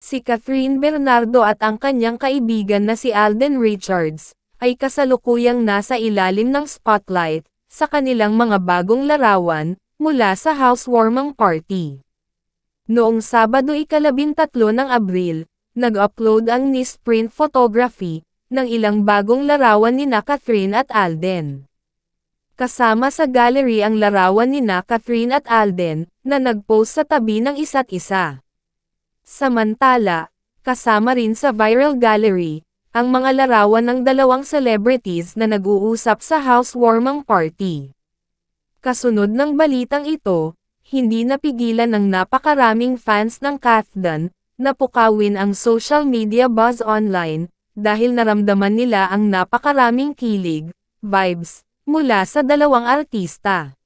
Si Catherine Bernardo at ang kanyang kaibigan na si Alden Richards, ay kasalukuyang nasa ilalim ng spotlight, sa kanilang mga bagong larawan, mula sa housewarming party. Noong Sabado 13 ng Abril, nag-upload ang Nice Print Photography, ng ilang bagong larawan nina Catherine at Alden. Kasama sa gallery ang larawan nina Catherine at Alden, na nag-post sa tabi ng isa't isa. Samantala, kasama rin sa viral gallery, ang mga larawan ng dalawang celebrities na nag-uusap sa housewarming party. Kasunod ng balitang ito, hindi napigilan ng napakaraming fans ng Kathdan, na pukawin ang social media buzz online, dahil naramdaman nila ang napakaraming kilig, vibes, mula sa dalawang artista.